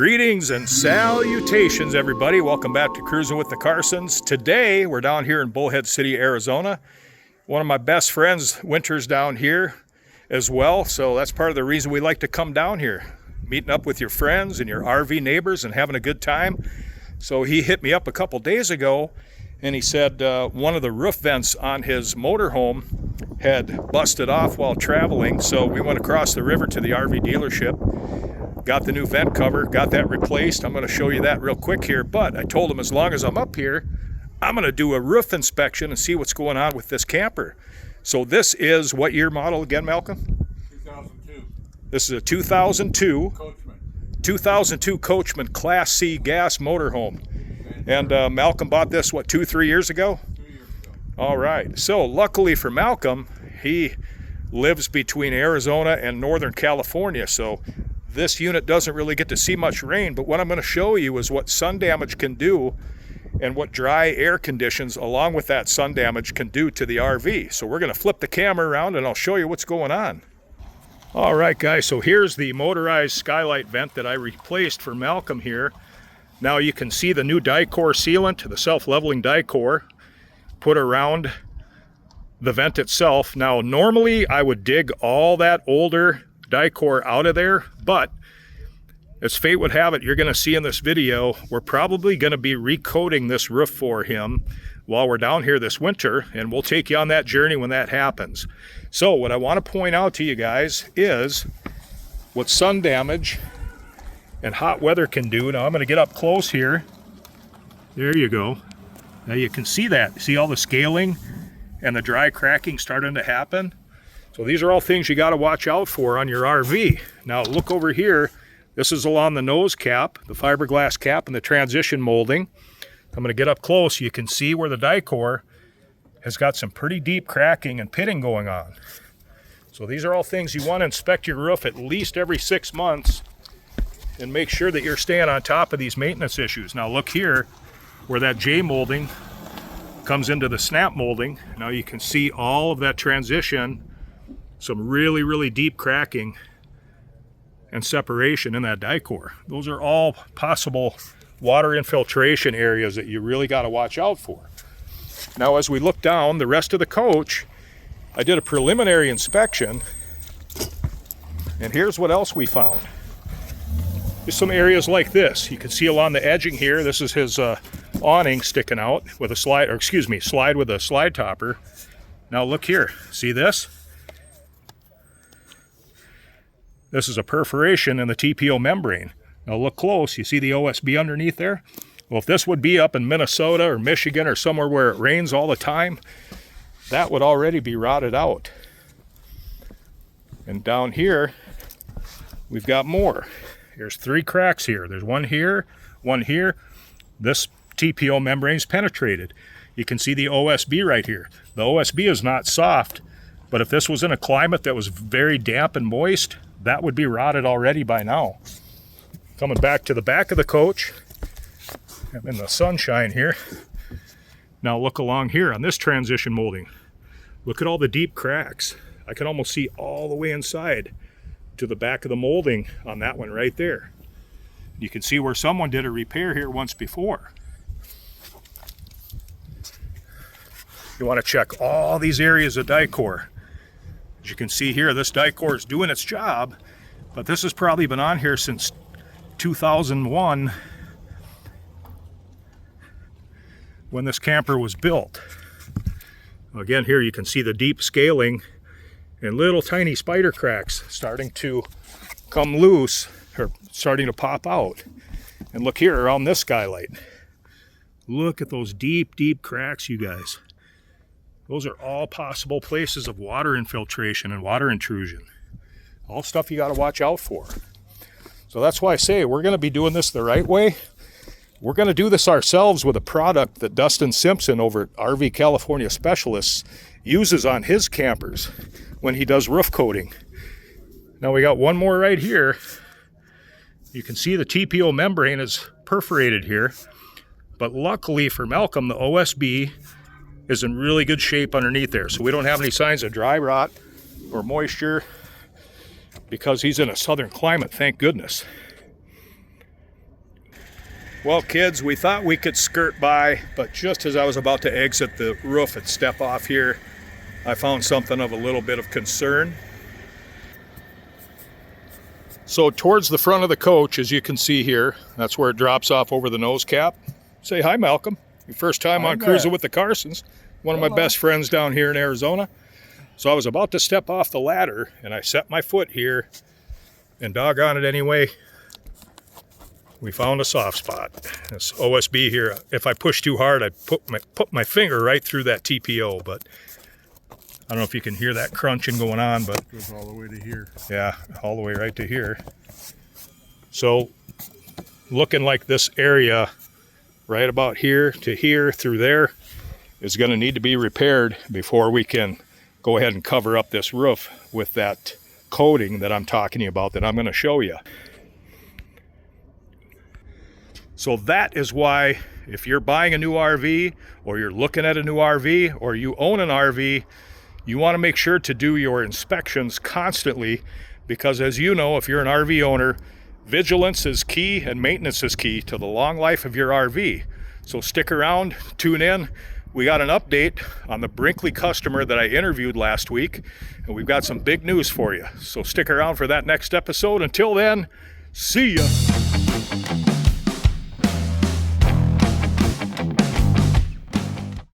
Greetings and salutations, everybody. Welcome back to Cruising with the Carsons. Today, we're down here in Bullhead City, Arizona. One of my best friends winters down here as well, so that's part of the reason we like to come down here. Meeting up with your friends and your RV neighbors and having a good time. So he hit me up a couple days ago and he said one of the roof vents on his motorhome had busted off while traveling. So we went across the river to the RV dealership, got the new vent cover, got that replaced. I'm going to show you that real quick here, but I told him as long as I'm up here, I'm going to do a roof inspection and see what's going on with this camper. So this is what year model again, Malcolm? 2002. This is a 2002 Coachman. 2002 Coachman Class C gas motorhome. And Malcolm bought this, what, 2-3 years ago? 2 years ago. All right. So luckily for Malcolm, he lives between Arizona and Northern California. So this unit doesn't really get to see much rain. But what I'm going to show you is what sun damage can do and what dry air conditions along with that sun damage can do to the RV. So we're going to flip the camera around and I'll show you what's going on. All right, guys, so here's the motorized skylight vent that I replaced for Malcolm here. Now you can see the new Dicor sealant, the self-leveling Dicor, put around the vent itself. Now, normally I would dig all that older Dicor out of there, but as fate would have it, you're going to see in this video, we're probably going to be recoating this roof for him while we're down here this winter, and we'll take you on that journey when that happens. So what I want to point out to you guys is what sun damage and hot weather can do. Now I'm going to get up close here. There you go. Now you can see that. See all the scaling and the dry cracking starting to happen? So these are all things you got to watch out for on your RV. Now look over here. This is along the nose cap, the fiberglass cap, and the transition molding. I'm going to get up close. You can see where the Dicor has got some pretty deep cracking and pitting going on. So these are all things you want to inspect your roof at least every 6 months and make sure that you're staying on top of these maintenance issues. Now look here where that J molding comes into the snap molding. Now you can see all of that transition, some really, really deep cracking and separation in that Dicor. Those are all possible water infiltration areas that you really got to watch out for. Now as we look down the rest of the coach, I did a preliminary inspection, and here's what else we found. Just some areas like this. You can see along the edging here, this is his awning sticking out with a slide, or excuse me, slide with a slide topper. Now look here, see this? This is a perforation in the TPO membrane. Now look close, you see the OSB underneath there? Well, if this would be up in Minnesota or Michigan or somewhere where it rains all the time, that would already be rotted out. And down here, we've got more. There's 3 cracks here. There's one here, one here. This TPO membrane's penetrated. You can see the OSB right here. The OSB is not soft, but if this was in a climate that was very damp and moist, that would be rotted already by now. Coming back to the back of the coach, I'm in the sunshine here. Now look along here on this transition molding. Look at all the deep cracks. I can almost see all the way inside to the back of the molding on that one right there. You can see where someone did a repair here once before. You want to check all these areas of Dicor. As you can see here, this Dicor is doing its job, but this has probably been on here since 2001 when this camper was built. Again, here you can see the deep scaling and little tiny spider cracks starting to come loose or starting to pop out. And look here around this skylight. Look at those deep, deep cracks, you guys. Those are all possible places of water infiltration and water intrusion. All stuff you got to watch out for. So that's why I say we're going to be doing this the right way. We're going to do this ourselves with a product that Dustin Simpson over at RV California Specialists uses on his campers when he does roof coating. Now we got one more right here. You can see the TPO membrane is perforated here, but luckily for Malcolm, the OSB is in really good shape underneath there, so we don't have any signs of dry rot or moisture because he's in a southern climate, thank goodness. Well, kids, we thought we could skirt by, but just as I was about to exit the roof and step off here, I found something of a little bit of concern. So towards the front of the coach, as you can see here, that's where it drops off over the nose cap. Say hi, Malcolm. Your first time on Cruising with the Carsons. One of my best friends down here in Arizona. So I was about to step off the ladder, and I set my foot here, and doggone it anyway, we found a soft spot. This OSB here, if I push too hard, I put my finger right through that TPO, but I don't know if you can hear that crunching going on, but it goes all the way to here. Yeah, all the way right to here. So looking like this area right about here to here through there is going to need to be repaired before we can go ahead and cover up this roof with that coating that I'm talking about that I'm going to show you. So that is why if you're buying a new RV or you're looking at a new RV or you own an RV, you want to make sure to do your inspections constantly, because as you know, if you're an RV owner, vigilance is key and maintenance is key to the long life of your RV. So stick around, tune in. We got an update on the Brinkley customer that I interviewed last week, and we've got some big news for you. So stick around for that next episode. Until then, see ya.